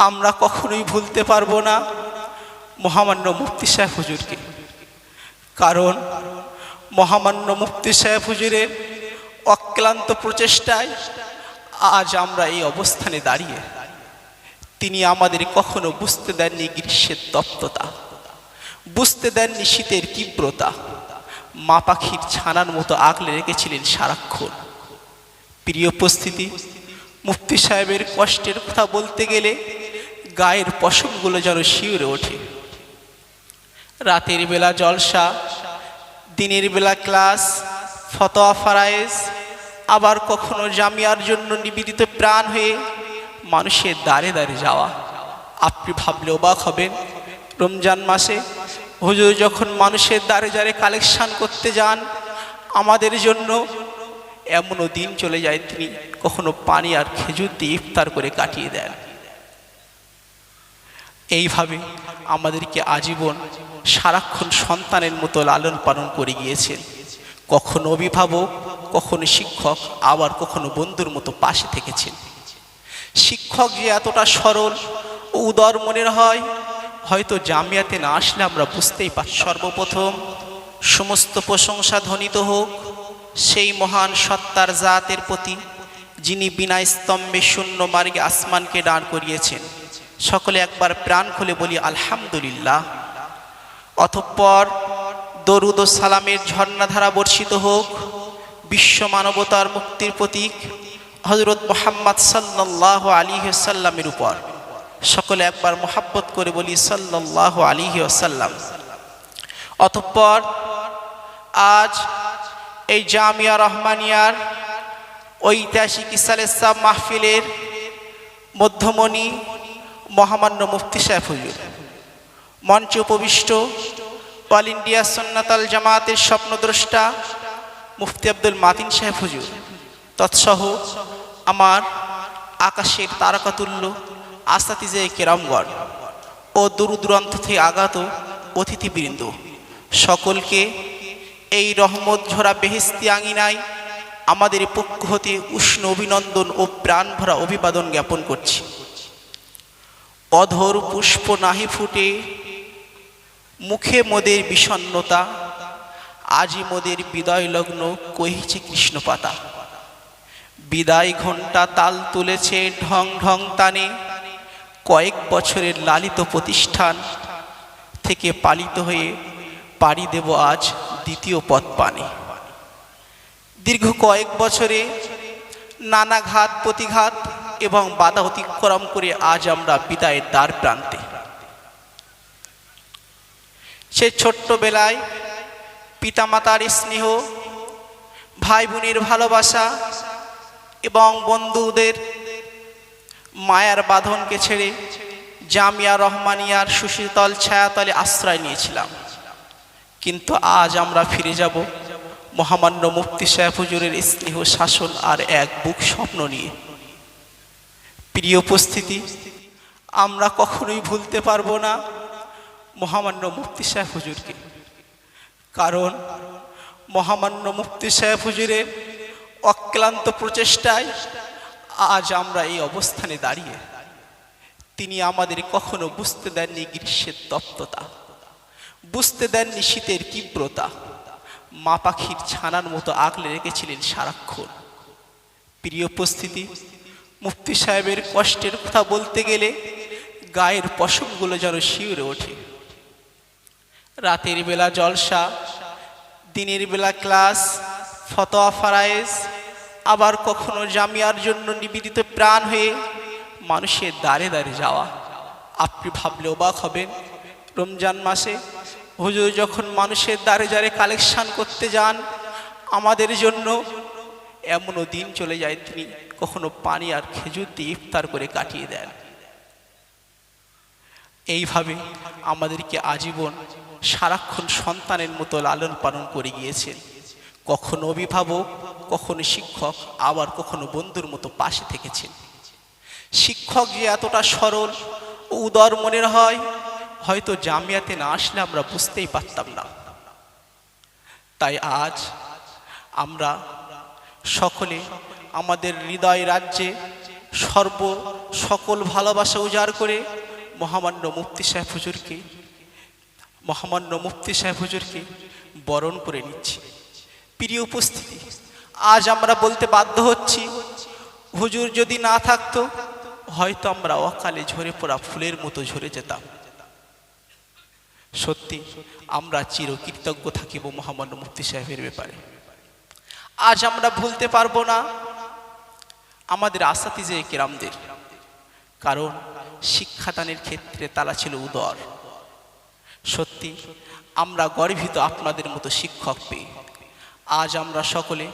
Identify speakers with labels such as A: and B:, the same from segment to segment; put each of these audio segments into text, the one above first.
A: আমরা কখনোই ভুলতে পারবো না মহামান্য মুফতি সাহেব হুজুরকে। কারণ মহামান্য মুফতি সাহেব হুজুরের অক্লান্ত প্রচেষ্টায় আজ আমরা এই অবস্থানে দাঁড়িয়ে। তিনি আমাদের কখনো বুঝতে দেননি গ্রীষ্মের তপ্ততা, বুঝতে দেননি শীতের তীব্রতা, মা পাখির ছানার মতো আগলে রেখেছিলেন সারাক্ষণ। প্রিয় উপস্থিতি, মুফতি সাহেবের কষ্টের কথা বলতে গেলে গায়ের পশমগুলো যেন শিউরে ওঠে। রাতের বেলা জলসা, দিনের বেলা ক্লাস, ফতোয়া ফারায়েজ, আবার কখনো জামিয়ার জন্য নিবেদিত প্রাণ হয়ে মানুষের দ্বারে দ্বারে যাওয়া। আপনি ভাবলে অবাক হবেন, রমজান মাসে হুজুর যখন মানুষের দ্বারে দ্বারে কালেকশন করতে যান, আমাদের জন্য এমনও দিন চলে যায় তিনি কখনো পানি আর খেজুর দিয়ে ইফতার করে কাটিয়ে দেন। এইভাবে আমাদেরকে আজীবন সারাক্ষণ সন্তানের মতো লালন পালন করে গিয়েছেন। কখনো অভিভাবক, কখনো শিক্ষক, আবার কখনো বন্ধুর মতো পাশে থেকেছেন। শিক্ষক যে এতটা সরল ও উদার মনের হয়, হয়তো জামিয়াতে না আসলে আমরা বুঝতেই পারি। সর্বপ্রথম সমস্ত প্রশংসা ধ্বনিত হোক সেই মহান সত্তার জাতের প্রতি, যিনি বিনা স্তম্ভে শূন্য মার্গে আসমানকে দাঁড় করিয়েছেন। সকলে একবার প্রাণ খুলে বলি আলহামদুলিল্লাহ। অতঃপর দরুদ ও সালামের ঝর্ণাধারা বর্ষিত হোক বিশ্ব মানবতার মুক্তির প্রতীক হযরত মুহাম্মদ সাল্লাল্লাহু আলাইহি ওয়াসাল্লামের উপর। সকলে একবার মোহাব্বত করে বলি সাল্লাল্লাহু আলাইহি ওয়াসাল্লাম। অতঃপর আজ এই জামিয়া রহমানিয়ার ঐতিহাসিক ইসালেসাব মাহফিলের মধ্যমণি মহামান্য মুফতি সাহেব হুজুর, মঞ্চে উপবিষ্ট অল ইন্ডিয়া সুন্নাতাল জামাতের স্বপ্নদ্রষ্টা মুফতি আব্দুল মাতিন সাহেব হুজুর, তৎসহ আমার আকাশের তারকাতুল্য আসাতিজে কেরামগণ ও দূর দূরান্ত থেকে আগত অতিথিবৃন্দ, সকলকে এই রহমত ঝরা বেহেশতি আঙিনায় আমাদের পক্ষ হতে উষ্ণ অভিনন্দন ও প্রাণ ভরা অভিবাদন জ্ঞাপন করছি। অধর পুষ্প নাহি ফুটে, মুখে মোদের বিষণ্ণতা, আজি মোদের বিদায় লগ্ন কহিছে কৃষ্ণপাতা। বিদায় ঘণ্টা তাল তুলেছে ঢং ঢং তানে, কয়েক বছরের লালিত প্রতিষ্ঠান থেকে পালিত হয়ে পাড়ি দেব আজ দ্বিতীয় পথ পানে। দীর্ঘ কয়েক বছরে নানা ঘাত প্রতিঘাত এবং বাধা অতিক্রম করে আজ আমরা বিদায়ের দ্বার প্রান্তে। সে ছোট্টবেলায় পিতামাতার স্নেহ, ভাই বোনের ভালোবাসা এবং বন্ধুদের মায়ার বাঁধনকে ছেড়ে জামিয়া রহমানিয়ার সুশীতল ছায়াতলে আশ্রয় নিয়েছিলাম। কিন্তু আজ আমরা ফিরে যাব মহামান্য মুফতি সাহেব হুজুরের স্নেহ শাসন আর এক বুক স্বপ্ন নিয়ে। প্রিয় উপস্থিতি, আমরা কখনোই ভুলতে পারবো না মহামান্য মুফতি সাহেব হুজুরকে। কারণ মহামান্য মুফতি সাহেব হুজুরের অক্লান্ত প্রচেষ্টায় আজ আমরা এই অবস্থানে দাঁড়িয়ে। তিনি আমাদের কখনো বুঝতে দেননি গ্রীষ্মের তপ্ততা, বুঝতে দেননি শীতের তীব্রতা, মা পাখির ছানার মতো আগলে রেখেছিলেন সারাক্ষণ। প্রিয় উপস্থিতি, মুফতি সাহেবের কষ্টের কথা বলতে গেলে গায়ের পশমগুলো যেন শিউরে ওঠে। রাতের বেলা জলসা, দিনের বেলা ক্লাস, ফতোয়া ফারায়েজ, আবার কখনো জামিয়ার জন্য নিবেদিত প্রাণ হয়ে মানুষের দ্বারে দ্বারে যাওয়া। আপনি ভাবলে অবাক হবেন, রমজান মাসে হুজুর যখন মানুষের দ্বারে দ্বারে কালেকশন করতে যান, আমাদের জন্য এমনও দিন চলে যায় তিনি কখনো পানি আর খেজুর দিয়ে ইফতার করে কাটিয়ে দেন। এইভাবে আমাদেরকে আজীবন সারাক্ষণ সন্তানের মতো লালন পালন করে গিয়েছেন। কখনো অভিভাবক, কখনো শিক্ষক, আবার কখনো বন্ধুর মতো পাশে থেকেছেন। শিক্ষক যে এতটা সরল ও উদার মনের হয়, হয়তো জামিয়াতে না আসলে আমরা বুঝতেই পারতাম না। তাই আজ আমরা সকলে আমাদের হৃদয় রাজ্যে সকল ভালোবাসা উজাড় করে মহামান্য মুফতি সাহেব হুজুরকে বরণ করে নিচ্ছি। প্রিয় উপস্থিতি, আজ আমরা বলতে বাধ্য হচ্ছি, হুজুর যদি না থাকতো হয়তো আমরা অকালে ঝরে পড়া ফুলের মতো ঝরে যেতাম। সত্যি আমরা চিরকৃতজ্ঞ থাকিব মহামান্য মুফতি সাহেবের ব্যাপারে। আজ আমরা ভুলতে পারবো না আমাদের আসাতিজে কেরামদের, কারণ শিক্ষাদানের ক্ষেত্রে তারা ছিল উদার। সত্যি আমরা গর্বিত আপনাদের মতো শিক্ষক পেয়ে। আজ আমরা সকলে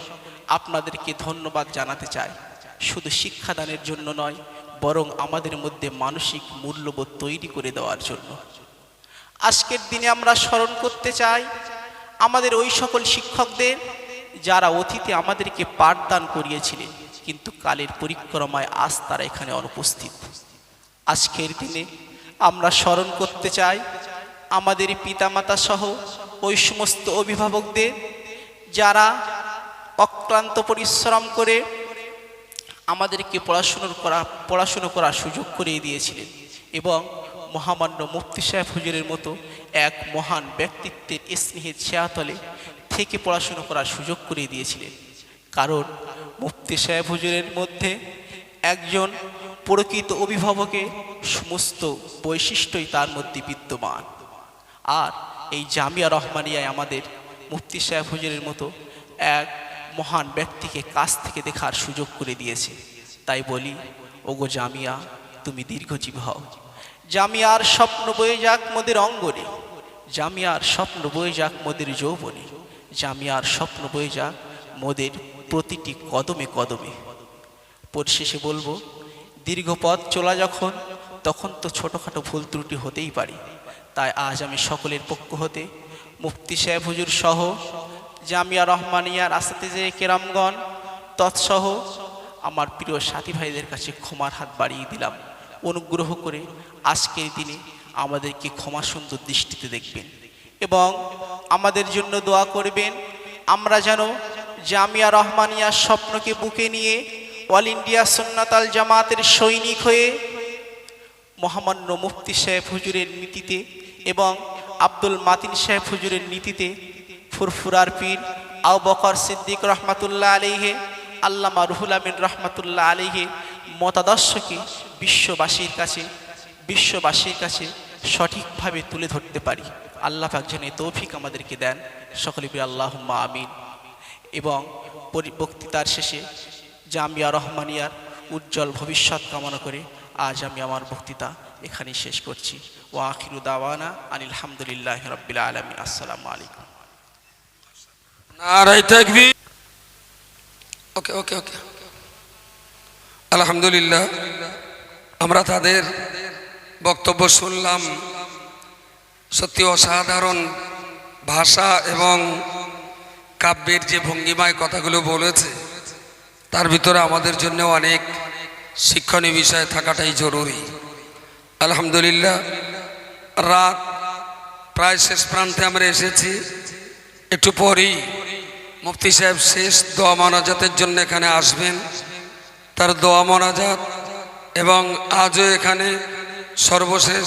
A: আপনাদেরকে ধন্যবাদ জানাতে চাই, শুধু শিক্ষাদানের জন্য নয়, বরং আমাদের মধ্যে মানসিক মূল্যবোধ তৈরি করে দেওয়ার জন্য। আজকের দিনে আমরা স্মরণ করতে চাই আমাদের ওই সকল শিক্ষকদের যারা অতীতে আমাদেরকে পাঠদান করিয়েছিলেন, কিন্তু কালের পরিক্রমায় আজ তারা এখানে অনুপস্থিত। আজকের দিনে আমরা স্মরণ করতে চাই আমাদের পিতামাতা সহ ওই সমস্ত অভিভাবকদের যারা অক্লান্ত পরিশ্রম করে আমাদেরকে পড়াশুনো করার সুযোগ করে দিয়েছিলেন, এবং মহামান্য মুফতি সাহেব হুজুরের মতো এক মহান ব্যক্তিত্বের স্নেহের ছায়াতলে থেকে পড়াশুনো করার সুযোগ করে দিয়েছিলেন। কারণ মুফতি সাহেব হুজুরের মধ্যে একজন প্রকৃত অভিভাবকের সমস্ত বৈশিষ্ট্যই তার মধ্যে বিদ্যমান। আর এই জামিয়া রহমানিয়ায় আমাদের মুফতি সাহেব হুজুরের মতো এক মহান ব্যক্তিকে কাছ থেকে দেখার সুযোগ করে দিয়েছে। তাই বলি, ওগো জামিয়া, তুমি দীর্ঘজীবী হও। জামিয়ার স্বপ্ন বয়ে যাক মোদের অঙ্গনে, জামিয়ার স্বপ্ন বয়ে যাক মোদের যৌবনে, জামিয়ার স্বপ্ন বয়ে যাক মোদের প্রতিটি কদমে কদমে। পরিশেষে বলবো, দীর্ঘ পথ চলা যখন, তখন তো ছোটোখাটো ভুল ত্রুটি হতেই পারে। তাই আজ আমি সকলের পক্ষ হতে মুফতি সাহেব হুজুর সহ জামিয়া রহমানিয়ার আসাতিজে কেরামগণ তৎসহ আমার প্রিয় সাথী ভাইদের কাছে ক্ষমার হাত বাড়িয়ে দিলাম। অনুগ্রহ করে আজকের দিনে আমাদেরকে ক্ষমা সুন্দর দৃষ্টিতে দেখবেন এবং আমাদের জন্য দোয়া করবেন। আমরা যেন জামিয়া রহমানিয়ার স্বপ্নকে বুকে নিয়ে অল ইন্ডিয়া সুন্নাত আল জামাতের সৈনিক হয়ে মহামান্য মুফতি সাহেব হুজুরের নীতিতে এবং আব্দুল মাতিন সাহেব হুজুরের নীতিতে ফুরফুরার পীর আবু বকর সিদ্দিক রহমাতুল্লাহ আলাইহি, আল্লামা রুহুল আমিন রহমাতুল্লাহ আলাইহি মতাদর্শকে বিশ্ববাসীর কাছে সঠিকভাবে তুলে ধরতে পারি। আল্লাহ পাক যেন তৌফিক আমাদেরকে দেন। সকলে বলি আল্লাহুম্মা আমিন। এবং বক্তৃতার শেষে জামিয়া রহমানিয়ার উজ্জ্বল ভবিষ্যৎ কামনা করে আজ আমি আমার বক্তৃতা এখানেই শেষ করছি। ওয়া আখিরু দাওয়ানা আনিল হামদুলিল্লাহি রাব্বিল আলামিন। আসসালামু আলাইকুম।
B: নারায়ে তাকবীর। ওকে আলহামদুলিল্লাহ, আমরা তাদের বক্তব্য শুনলাম। সত্যি অসাধারণ ভাষা এবং কাব্যের যে ভঙ্গিমায় কথাগুলো বলেছে, তার ভিতরে আমাদের জন্য অনেক শিক্ষণীয় বিষয় থাকাটাই জরুরি। আলহামদুলিল্লাহ, রাত প্রায় শেষ প্রান্তে আমরা এসেছি। একটু পরেই মুফতি সাহেব শেষ দোয়া মোনাজাতের জন্য এখানে আসবেন। তার দোয়া মোনাজাত এবং আজও এখানে সর্বশেষ